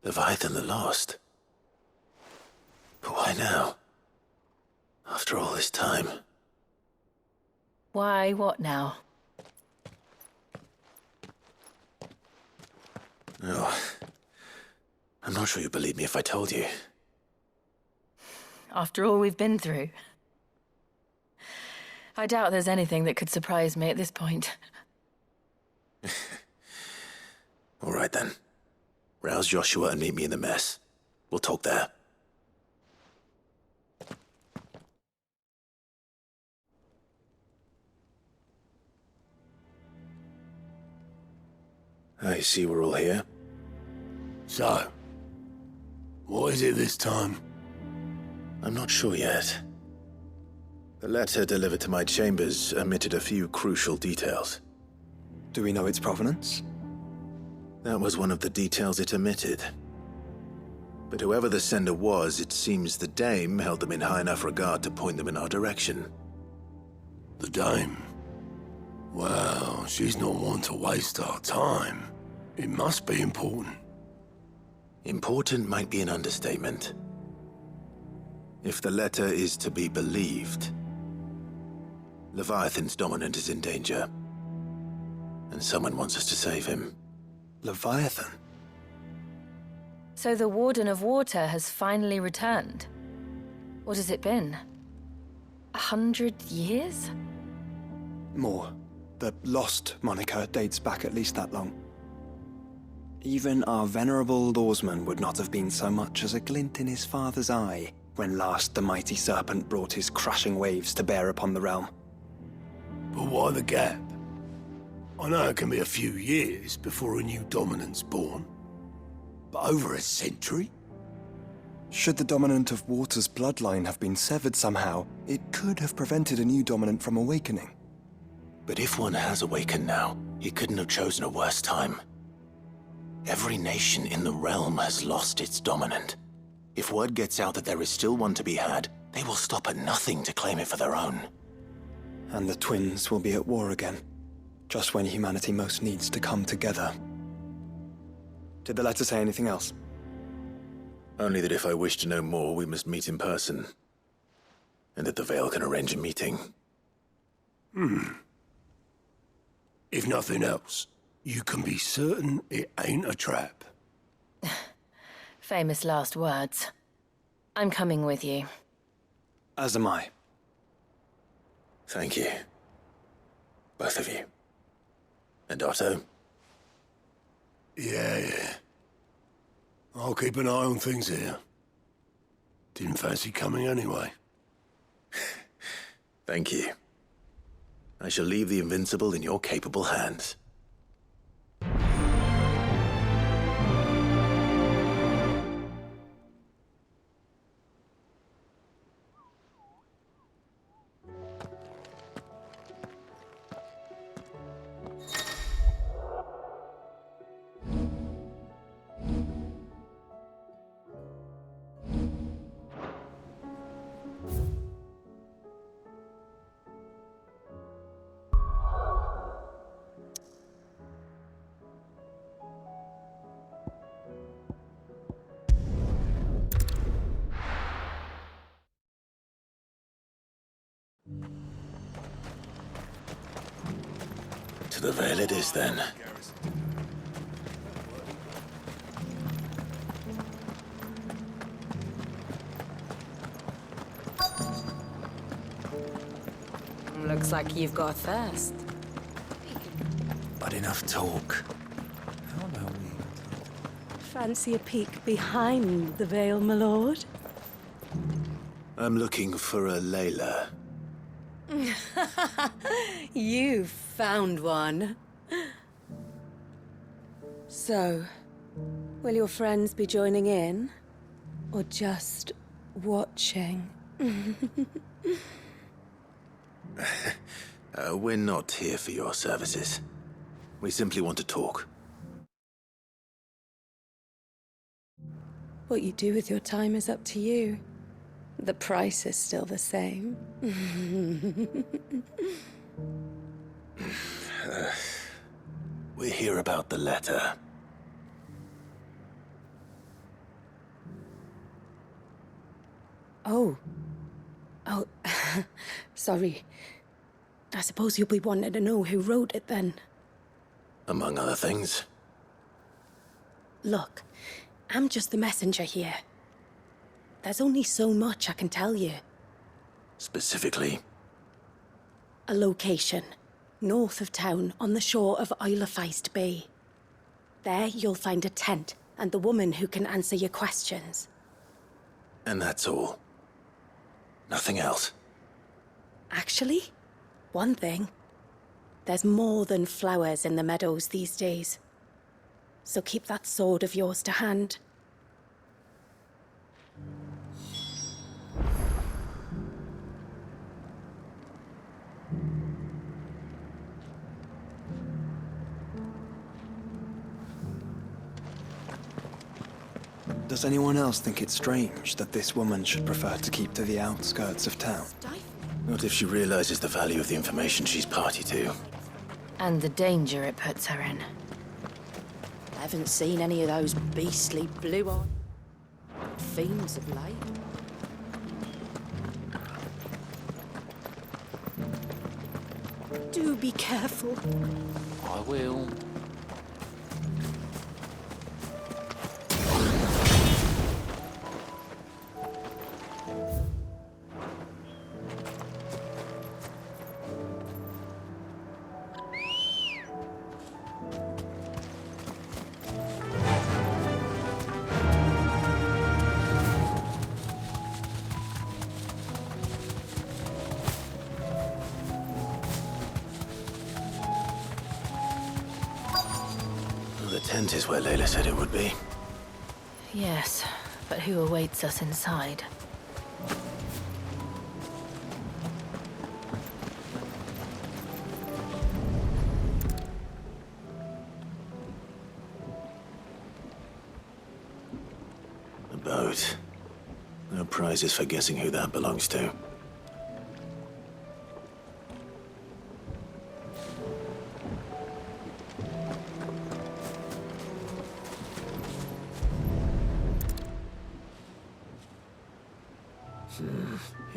Leviathan the Lost. But why now? After all this time. Why, what now? Oh, I'm not sure you'd believe me if I told you. After all we've been through. I doubt there's anything that could surprise me at this point. All right then. Rouse Joshua and meet me in the mess. We'll talk there. I see we're all here. So, what is it this time? I'm not sure yet. The letter delivered to my chambers omitted a few crucial details. Do we know its provenance? That was one of the details it omitted. But whoever the sender was, it seems the Dame held them in high enough regard to point them in our direction. The Dame? Well, she's not one to waste our time. It must be important. Important might be an understatement. If the letter is to be believed, Leviathan's dominant is in danger. And someone wants us to save him. Leviathan? So the Warden of Water has finally returned. What has it been? 100 years? More. The Lost moniker dates back at least that long. Even our venerable lawsman would not have been so much as a glint in his father's eye when last the mighty serpent brought his crushing waves to bear upon the realm. But why the gap? I know it can be a few years before a new dominant's born. But over a century? Should the dominant of Water's bloodline have been severed somehow, it could have prevented a new dominant from awakening. But if one has awakened now, he couldn't have chosen a worse time. Every nation in the realm has lost its dominant. If word gets out that there is still one to be had, they will stop at nothing to claim it for their own. And the twins will be at war again, just when humanity most needs to come together. Did the letter say anything else? Only that if I wish to know more, we must meet in person. And that the Veil can arrange a meeting. If nothing else, you can be certain it ain't a trap. Famous last words. I'm coming with you. As am I. Thank you. Both of you. And Otto? Yeah. I'll keep an eye on things here. Didn't fancy coming anyway. Thank you. I shall leave the Invincible in your capable hands. To the Veil it is, then. Looks like you've got a thirst. But enough talk. How about we... Fancy a peek behind the veil, my lord? I'm looking for a Layla. You found one. So, will your friends be joining in? Or just watching? We're not here for your services. We simply want to talk. What you do with your time is up to you. The price is still the same. We're here about the letter. Oh. Oh, sorry. I suppose you'll be wanting to know who wrote it then. Among other things. Look, I'm just the messenger here. There's only so much I can tell you. Specifically. A location, north of town, on the shore of Isle of Feist Bay. There you'll find a tent and the woman who can answer your questions. And that's all. Nothing else. Actually, one thing. There's more than flowers in the meadows these days. So keep that sword of yours to hand. Does anyone else think it strange that this woman should prefer to keep to the outskirts of town? Not if she realizes the value of the information she's party to. And the danger it puts her in. I haven't seen any of those beastly blue-eyed fiends of late. Do be careful. I will. The tent is where Layla said it would be. Yes, but who awaits us inside? A boat. No prizes for guessing who that belongs to.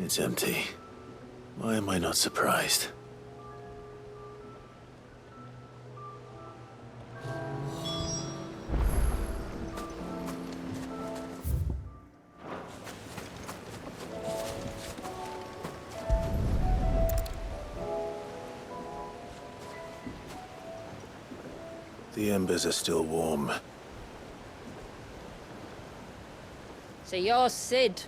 It's empty. Why am I not surprised? The embers are still warm. So you're Sid.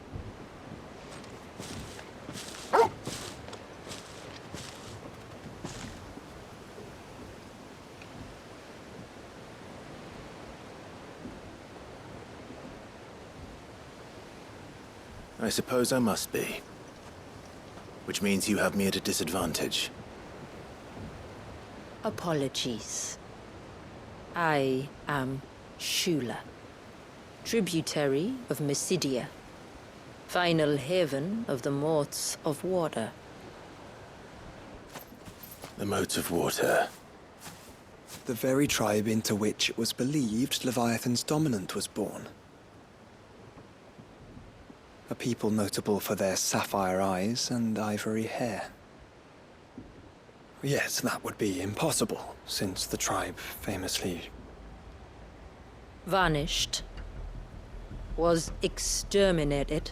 I suppose I must be. Which means you have me at a disadvantage. Apologies. I am Shula, tributary of Mysidia, final haven of the Moats of Water. The moats of water. The very tribe into which it was believed Leviathan's dominant was born. A people notable for their sapphire eyes and ivory hair. Yes, that would be impossible, since the tribe famously... Vanished. Was exterminated.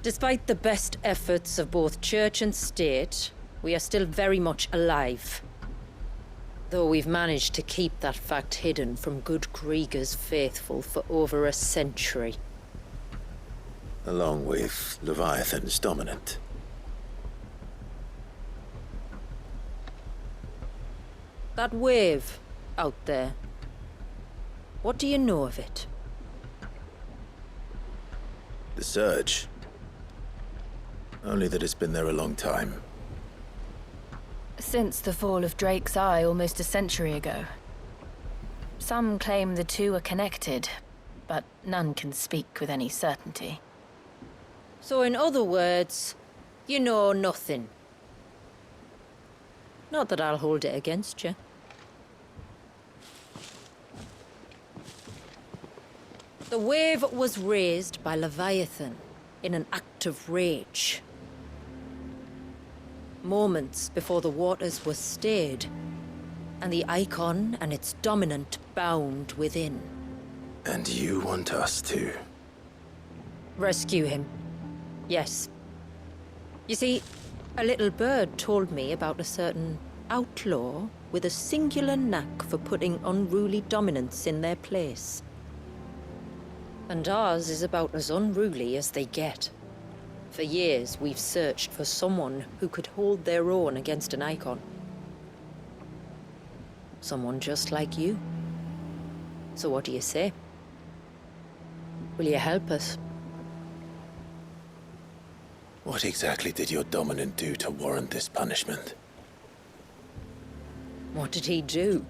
Despite the best efforts of both church and state, we are still very much alive. Though we've managed to keep that fact hidden from good Krieger's faithful for over a century. Along with Leviathan's dominant. That wave out there. What do you know of it? The surge. Only that it's been there a long time. Since the fall of Drake's Eye almost a century ago. Some claim the two are connected, but none can speak with any certainty. So in other words, you know nothing. Not that I'll hold it against you. The wave was raised by Leviathan in an act of rage. Moments before the waters were stayed, and the icon and its dominant bound within. And you want us to? Rescue him. Yes. You see, a little bird told me about a certain outlaw with a singular knack for putting unruly dominants in their place. And ours is about as unruly as they get. For years, we've searched for someone who could hold their own against an icon. Someone just like you. So what do you say? Will you help us? What exactly did your dominant do to warrant this punishment? What did he do?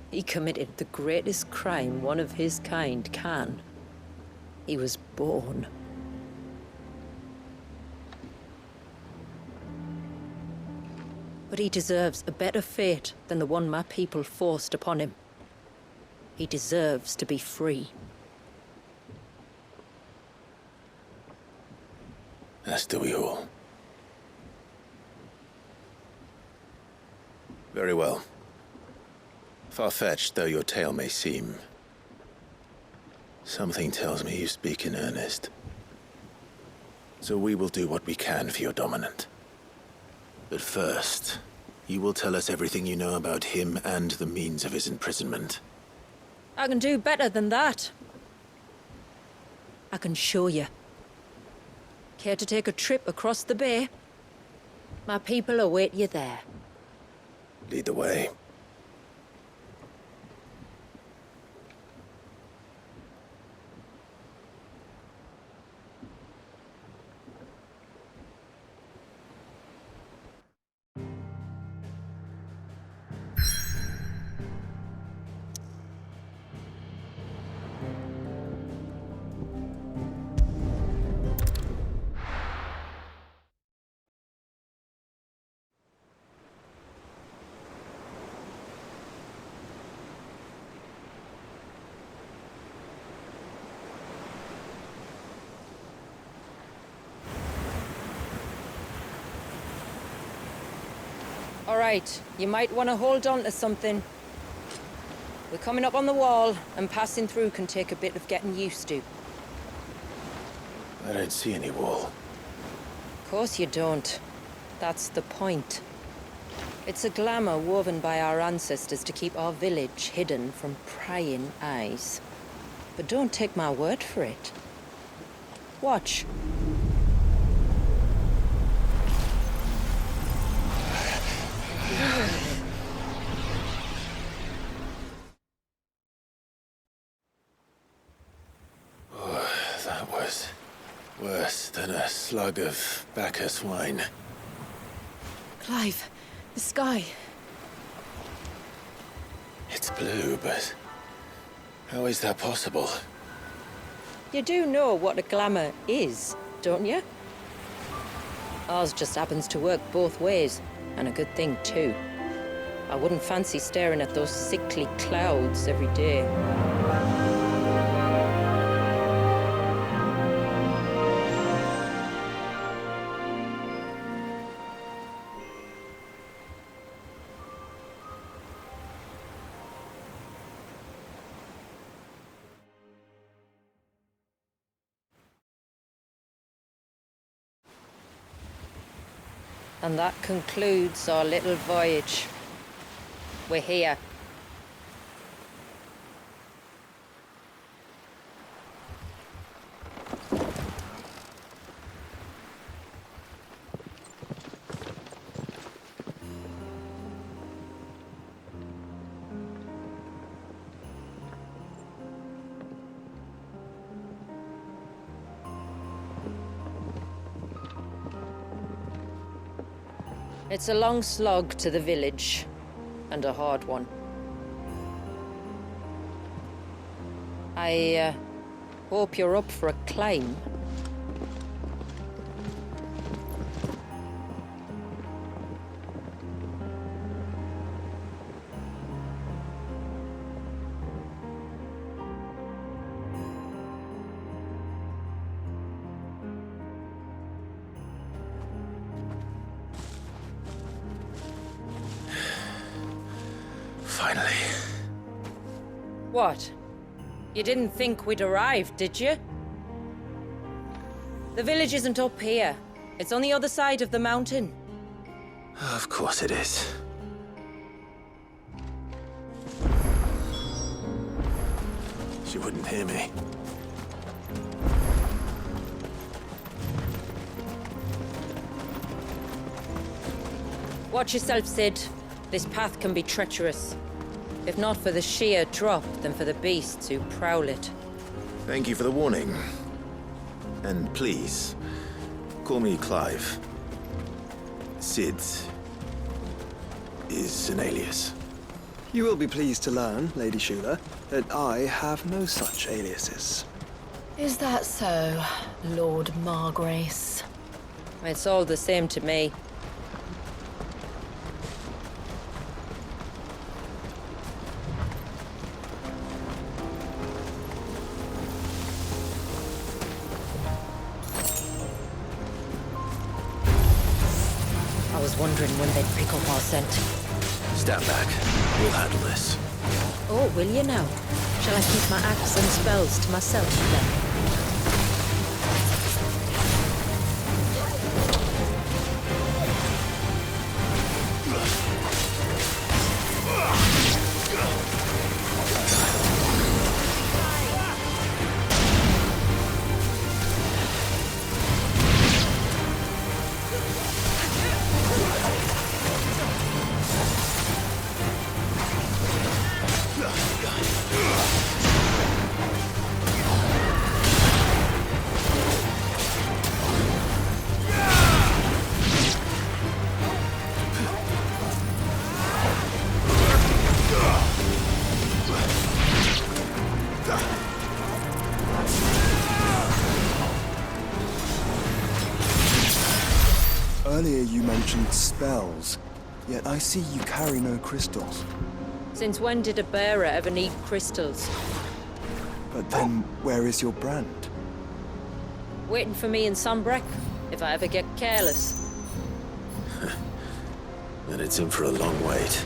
He committed the greatest crime one of his kind can. He was born. But he deserves a better fate than the one my people forced upon him. He deserves to be free. As do we all. Very well. Far-fetched though your tale may seem, something tells me you speak in earnest. So we will do what we can for your dominant. But first, you will tell us everything you know about him and the means of his imprisonment. I can do better than that. I can show you. Care to take a trip across the bay? My people await you there. Lead the way. All right, you might want to hold on to something. We're coming up on the wall, and passing through can take a bit of getting used to. I don't see any wall. Of course you don't. That's the point. It's a glamour woven by our ancestors to keep our village hidden from prying eyes. But don't take my word for it. Watch. That was worse than a slug of Bacchus wine. Clive, the sky. It's blue, but how is that possible? You do know what a glamour is, don't you? Ours just happens to work both ways, and a good thing too. I wouldn't fancy staring at those sickly clouds every day. And that concludes our little voyage. We're here. It's a long slog to the village, and a hard one. I hope you're up for a climb. Finally. What? You didn't think we'd arrived, did you? The village isn't up here. It's on the other side of the mountain. Of course it is. She wouldn't hear me. Watch yourself, Sid. This path can be treacherous. If not for the sheer drop, then for the beasts who prowl it. Thank you for the warning. And please, call me Clive. Sid is an alias. You will be pleased to learn, Lady Shula, that I have no such aliases. Is that so, Lord Margrace? It's all the same to me. I was wondering when they'd pick up our scent. Stand back. We'll handle this. Oh, will you now? Shall I keep my axe and spells to myself then? Earlier you mentioned spells, yet I see you carry no crystals. Since when did a bearer ever need crystals? But then, where is your brand? Waiting for me in Sunbreck, if I ever get careless. Then it's in for a long wait.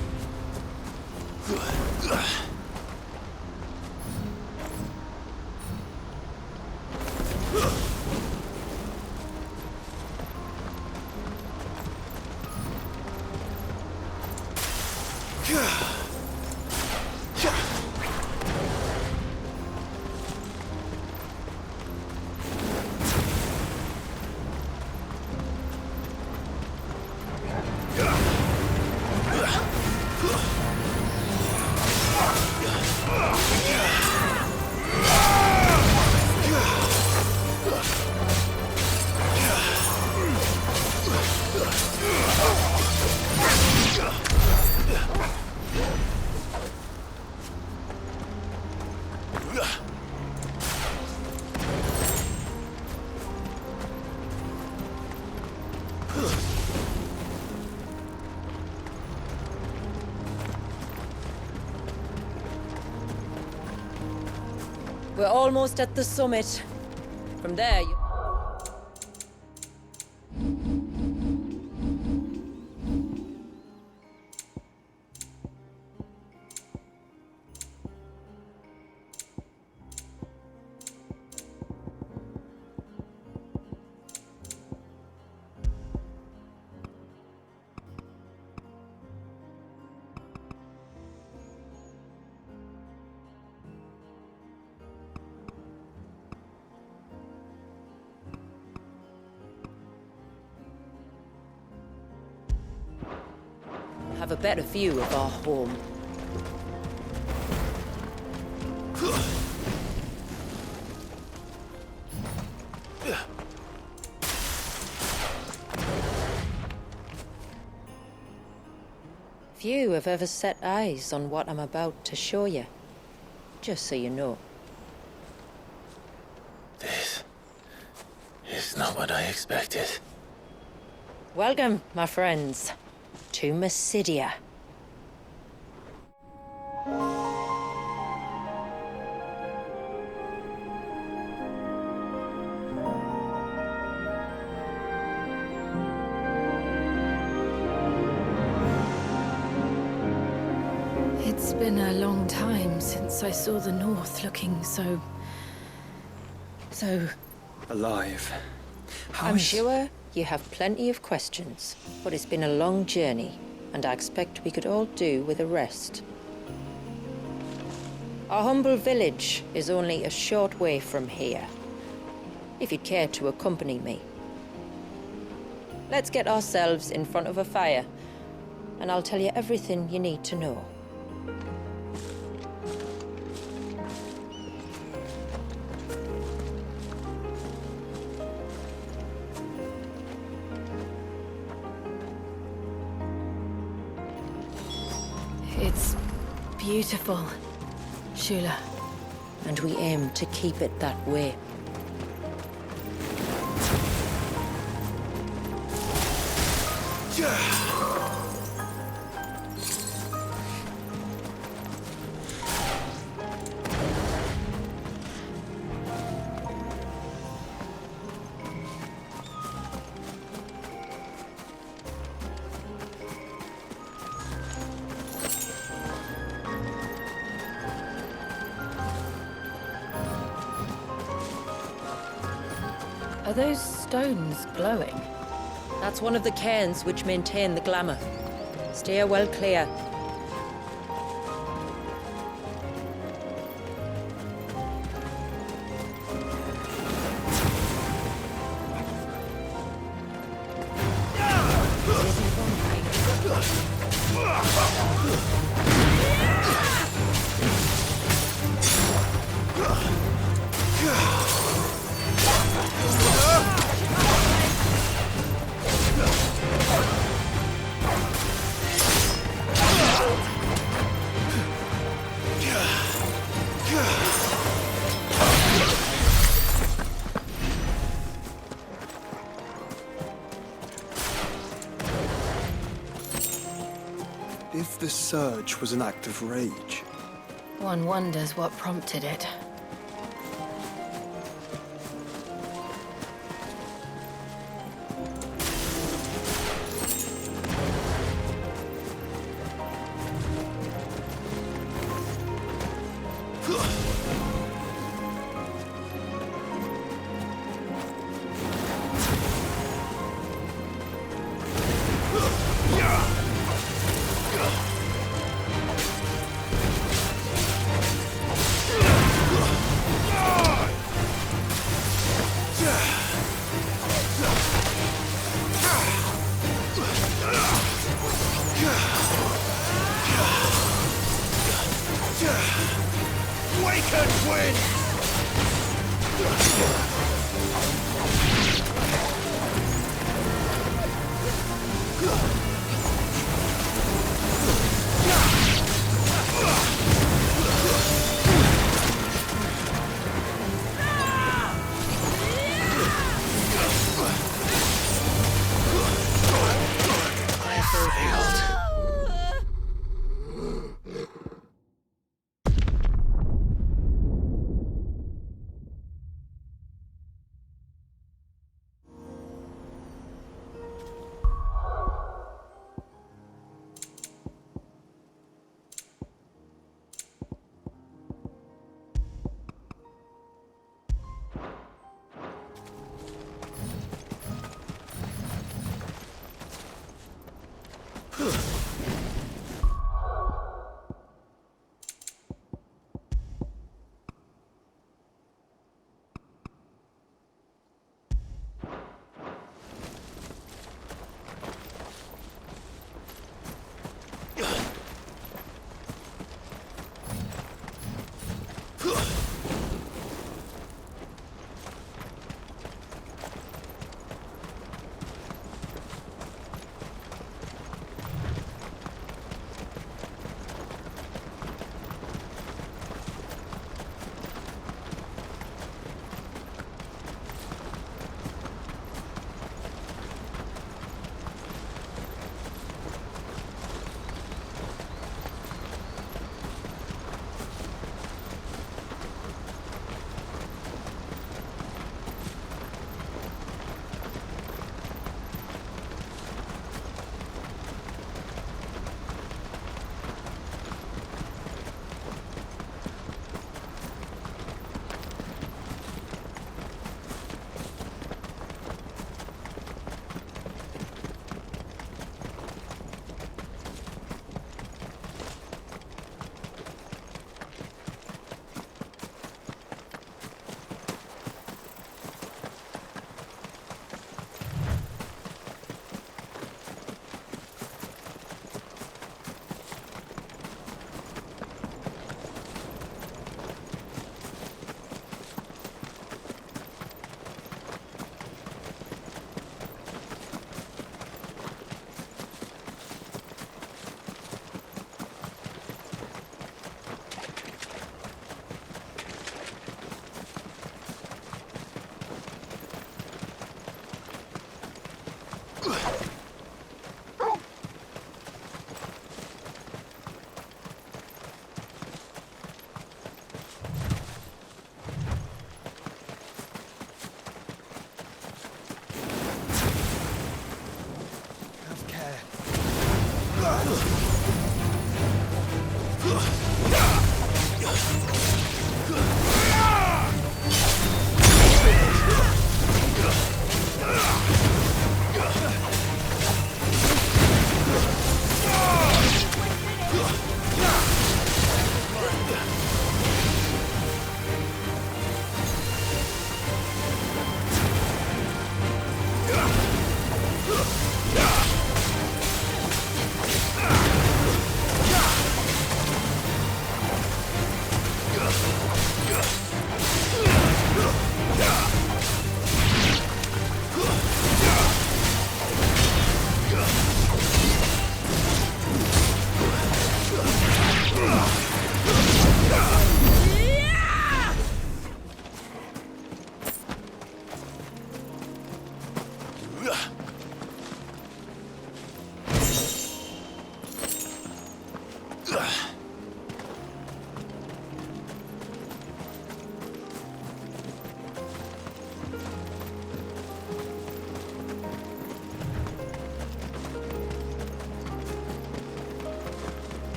We're almost at the summit. From there, you... have a better view of our home. Few have ever set eyes on what I'm about to show you. Just so you know. This is not what I expected. Welcome, my friends, to Mysidia. It's been a long time since I saw the North looking so Alive. How I'm is- sure you have plenty of questions, but it's been a long journey, and I expect we could all do with a rest. Our humble village is only a short way from here, if you'd care to accompany me. Let's get ourselves in front of a fire, and I'll tell you everything you need to know. It's beautiful, Shula. And we aim to keep it that way. Are those stones glowing? That's one of the cairns which maintain the glamour. Steer well clear. If the surge was an act of rage, One wonders what prompted it.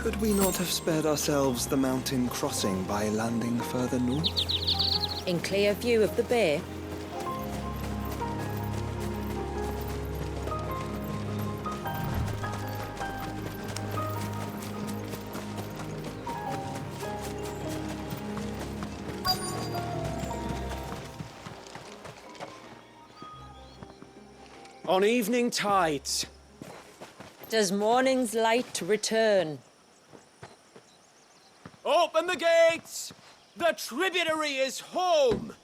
Could we not have spared ourselves the mountain crossing by landing further north? In clear view of the bay? On evening tides. Does morning's light return? Open the gates! The tributary is home!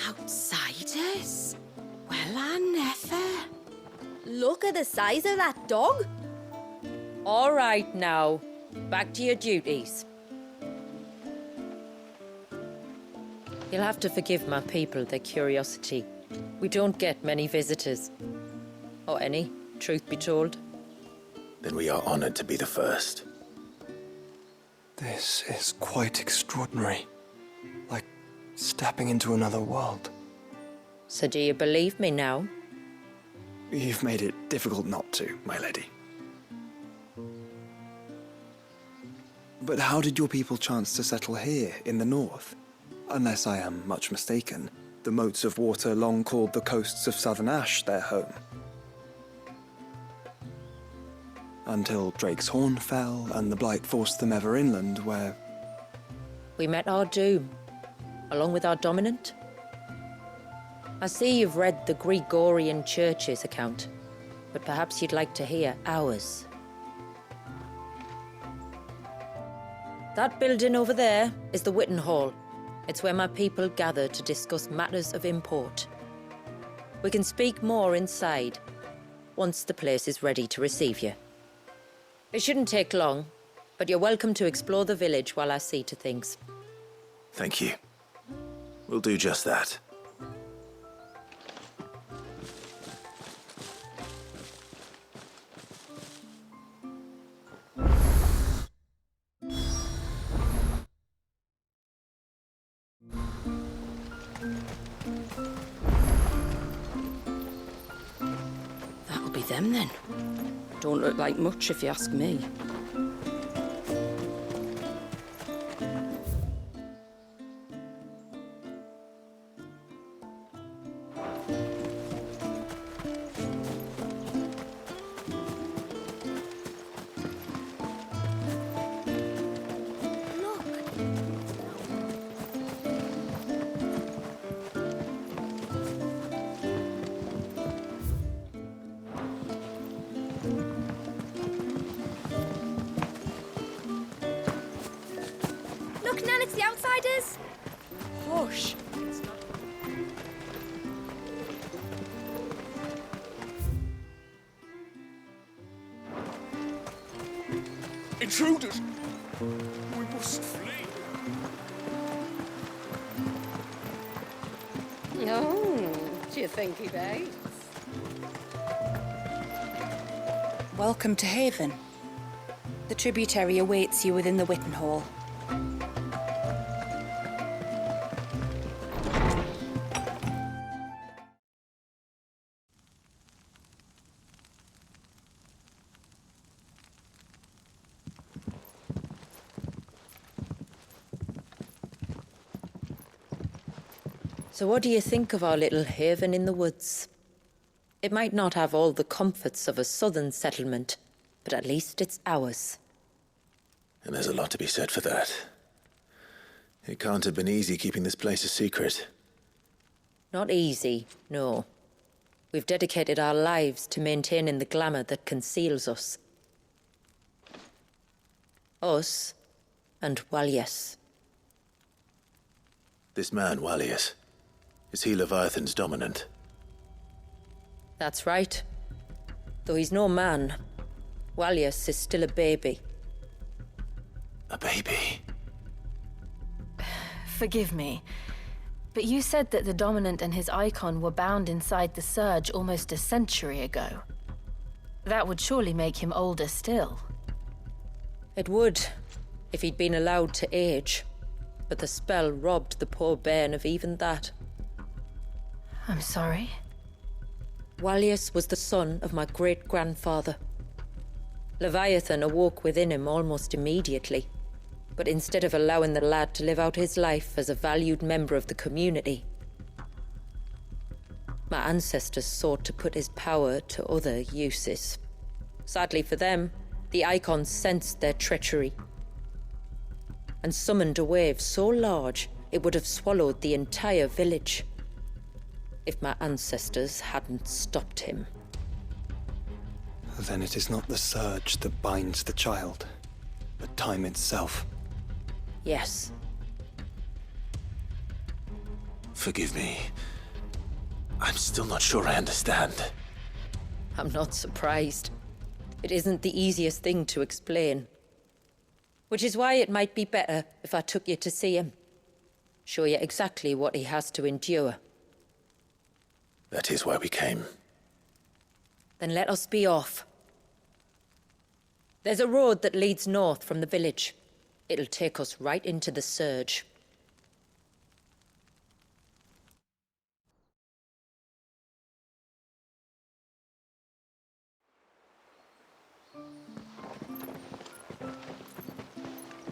Outsiders? Well, I never. Look at the size of that dog. All right now, back to your duties. You'll have to forgive my people their curiosity. We don't get many visitors. Or any, truth be told. Then we are honored to be the first. This is quite extraordinary. Like stepping into another world. So do you believe me now? You've made it difficult not to, my lady. But how did your people chance to settle here in the north? Unless I am much mistaken, the moats of water long called the coasts of southern Ash their home. Until Drake's Horn fell and the Blight forced them ever inland, where... We met our doom, along with our dominant. I see you've read the Gregorian Church's account, but perhaps you'd like to hear ours. That building over there is the Witten Hall. It's where my people gather to discuss matters of import. We can speak more inside, once the place is ready to receive you. It shouldn't take long, but you're welcome to explore the village while I see to things. Thank you. We'll do just that. That'll be them then. Don't look like much if you ask me. Look, Nan, it's the outsiders. Hush. intruders! We must flee! Oh, do you think he bites? Welcome to Haven. The tributary awaits you within the Witten Hall. So what do you think of our little haven in the woods? It might not have all the comforts of a southern settlement, but at least it's ours. And there's a lot to be said for that. It can't have been easy keeping this place a secret. Not easy, no. We've dedicated our lives to maintaining the glamour that conceals us. Us and Walyas. This man, Walyas, is he Leviathan's dominant? That's right. Though he's no man, Walyas is still a baby. A baby? Forgive me, but you said that the Dominant and his icon were bound inside the Surge almost a century ago. That would surely make him older still. It would, if he'd been allowed to age. But the spell robbed the poor bairn of even that. I'm sorry. Walyas was the son of my great-grandfather. Leviathan awoke within him almost immediately. But instead of allowing the lad to live out his life as a valued member of the community, my ancestors sought to put his power to other uses. Sadly for them, the icons sensed their treachery and summoned a wave so large it would have swallowed the entire village if my ancestors hadn't stopped him. Then it is not the surge that binds the child, but time itself. Yes. Forgive me. I'm still not sure I understand. I'm not surprised. It isn't the easiest thing to explain. Which is why it might be better if I took you to see him. Show you exactly what he has to endure. That is why we came. Then let us be off. There's a road that leads north from the village. It'll take us right into the Surge.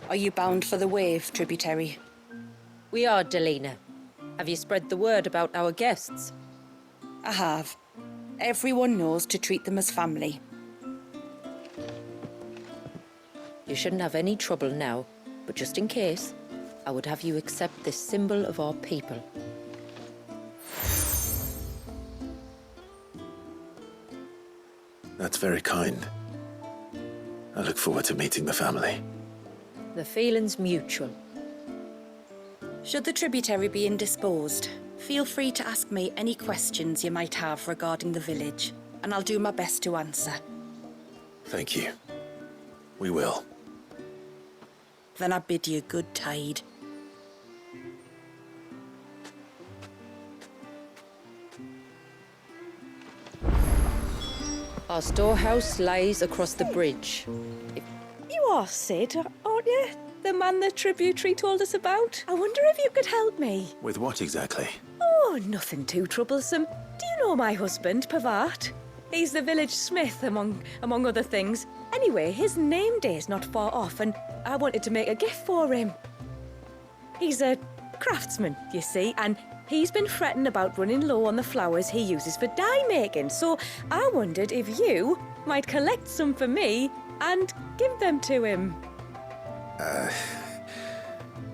Are you bound for the Wave, tributary? We are, Delina. Have you spread the word about our guests? I have. Everyone knows to treat them as family. You shouldn't have any trouble now, but just in case, I would have you accept this symbol of our people. That's very kind. I look forward to meeting the family. The feeling's mutual. Should the tributary be indisposed, feel free to ask me any questions you might have regarding the village, and I'll do my best to answer. Thank you. We will. Then I bid you good tide. Our storehouse lies across the bridge. You are Sid, aren't you? The man the tributary told us about? I wonder if you could help me. With what exactly? Oh, nothing too troublesome. Do you know my husband, Pavat? He's the village smith, among other things. Anyway, his name day's not far off, and I wanted to make a gift for him. He's a craftsman, you see, and he's been fretting about running low on the flowers he uses for dye making, so I wondered if you might collect some for me and give them to him.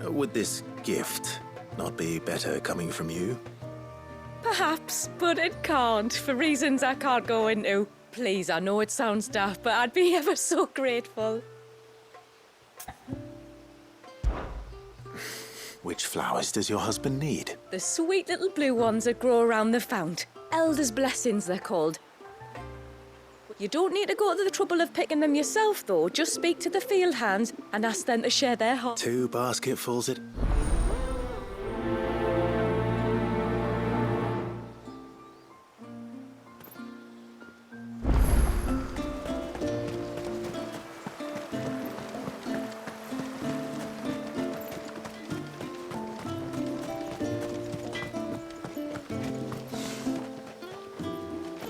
Would this gift not be better coming from you? Perhaps, but it can't, for reasons I can't go into. Please, I know it sounds daft, but I'd be ever so grateful. Which flowers does your husband need? The sweet little blue ones that grow around the fount. Elder's blessings, they're called. You don't need to go to the trouble of picking them yourself, though. Just speak to the field hands and ask them to share their heart. 2 basketfuls it.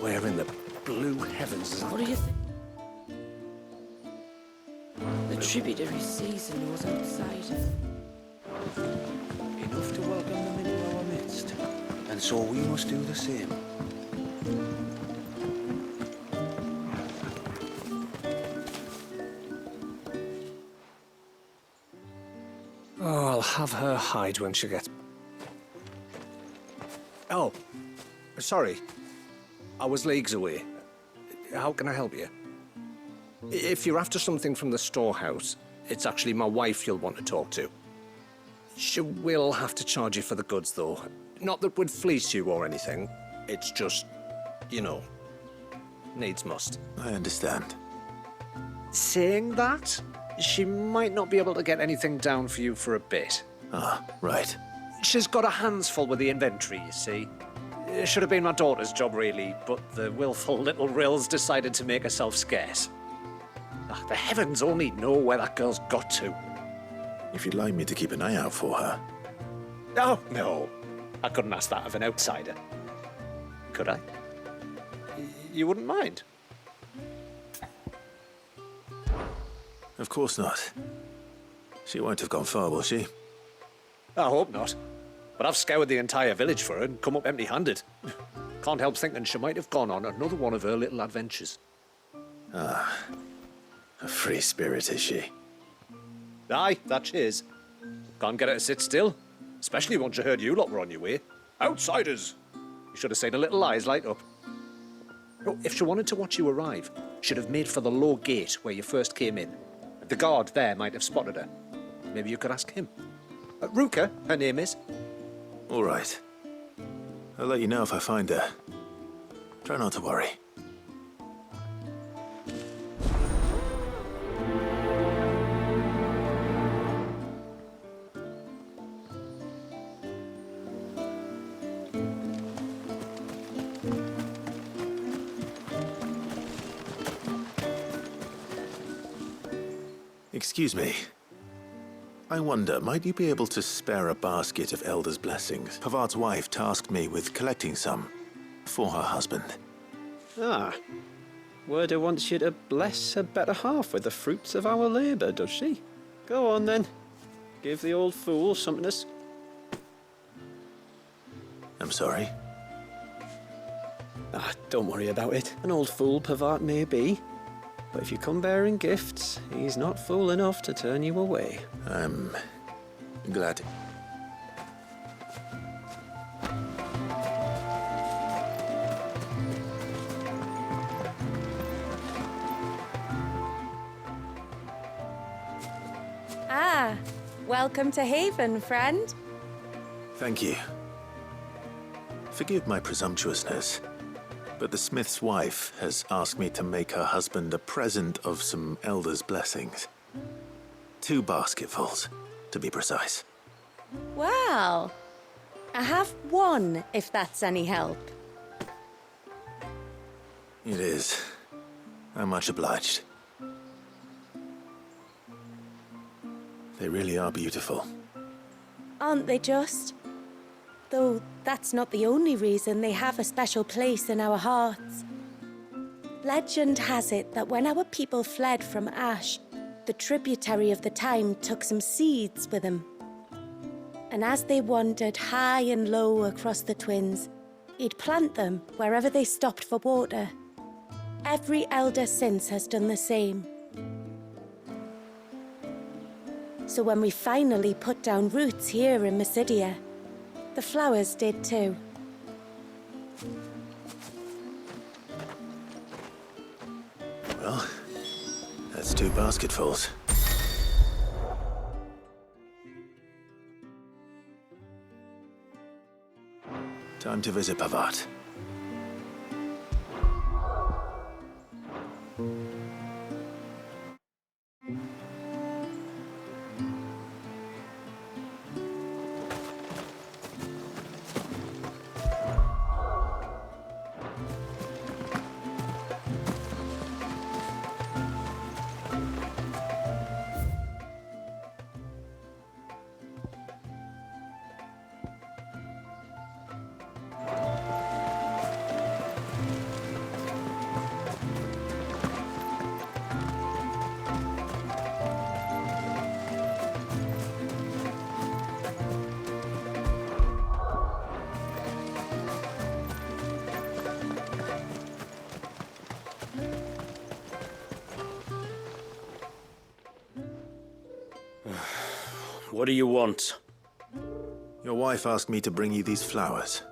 Where in the blue heavens is What do you think? The tributary season was outside. enough to welcome them into our midst? And so we must do the same. Oh, I'll have her hide when she gets... Oh, sorry. I was leagues away. How can I help you? If you're after something from the storehouse, it's actually my wife you'll want to talk to. She will have to charge you for the goods, though. Not that would fleece you or anything. It's just, you know, needs must. I understand. Saying that, she might not be able to get anything down for you for a bit. Ah, right. She's got her hands full with the inventory, you see. It should have been my daughter's job, really, but the willful little Rills decided to make herself scarce. Ah, the heavens only know where that girl's got to. If you'd like me to keep an eye out for her. Oh, no. I couldn't ask that of an outsider. Could I? You wouldn't mind? Of course not. She won't have gone far, will she? I hope not. But I've scoured the entire village for her and come up empty-handed. Can't help thinking she might have gone on another one of her little adventures. Ah, a free spirit, is she? Aye, that she is. Can't get her to sit still. Especially once you heard you lot were on your way. Outsiders! You should have seen her little eyes light up. Oh, if she wanted to watch you arrive, she'd have made for the low gate where you first came in. The guard there might have spotted her. Maybe you could ask him. Ruka, her name is. All right. I'll let you know if I find her. Try not to worry. Excuse me. I wonder, might you be able to spare a basket of Elder's blessings? Pavard's wife tasked me with collecting some for her husband. Ah. Werda wants you to bless her better half with the fruits of our labour, does she? Go on then. Give the old fool something to... I'm sorry. Ah, don't worry about it. An old fool Pavard may be. But if you come bearing gifts, he's not fool enough to turn you away. I'm glad. Ah, welcome to Haven, friend. Thank you. Forgive my presumptuousness, but the smith's wife has asked me to make her husband a present of some Elder's blessings. 2 basketfuls, to be precise. Well, I have one, if that's any help. It is. I'm much obliged. They really are beautiful. Aren't they just? Though that's not the only reason they have a special place in our hearts. Legend has it that when our people fled from Ash, the tributary of the time took some seeds with them. And as they wandered high and low across the Twins, he'd plant them wherever they stopped for water. Every elder since has done the same. So when we finally put down roots here in Mysidia, the flowers did too. Well, that's 2 basketfuls. Time to visit Pavard. What do you want? Your wife asked me to bring you these flowers.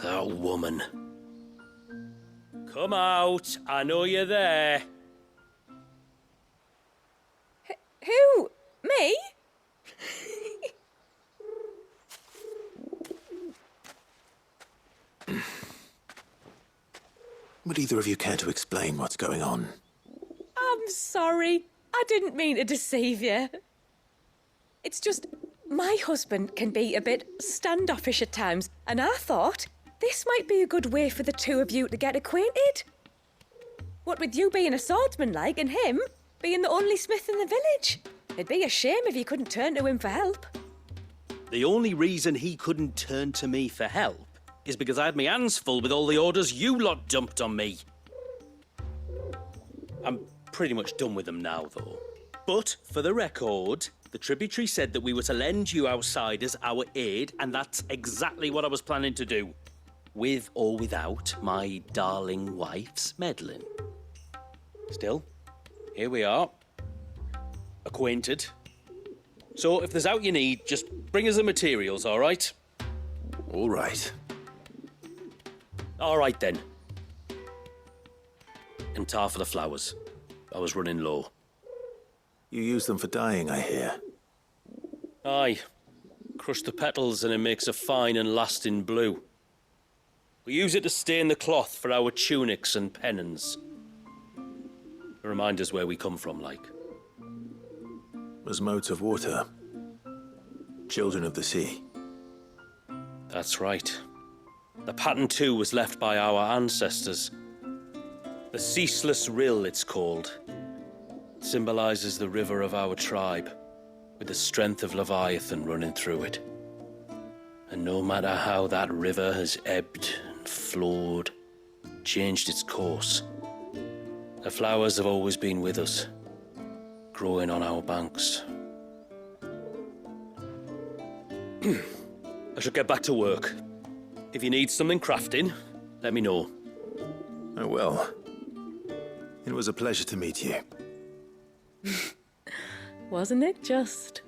That woman. Come out. I know you're there. Who? Me? Would either of you care to explain what's going on? I'm sorry. I didn't mean to deceive you. It's just, my husband can be a bit standoffish at times, and I thought this might be a good way for the two of you to get acquainted. What with you being a swordsman like, and him being the only smith in the village. It'd be a shame if you couldn't turn to him for help. The only reason he couldn't turn to me for help is because I had my hands full with all the orders you lot dumped on me. I'm pretty much done with them now, though. But, for the record, the tributary said that we were to lend you outsiders our aid, and that's exactly what I was planning to do. With or without my darling wife's meddling. Still, here we are. Acquainted. So, if there's out you need, just bring us the materials, all right? All right. All right, then. And tar for the flowers. I was running low. You use them for dyeing, I hear. Aye. Crush the petals and it makes a fine and lasting blue. We use it to stain the cloth for our tunics and pennons. To remind us where we come from, like. As modes of water. Children of the sea. That's right. The pattern, too, was left by our ancestors. The Ceaseless Rill, it's called. It symbolizes the river of our tribe, with the strength of Leviathan running through it. And no matter how that river has ebbed and flowed, changed its course, the flowers have always been with us, growing on our banks. I should get back to work. If you need something crafting, let me know. Oh, well. It was a pleasure to meet you. Wasn't it just?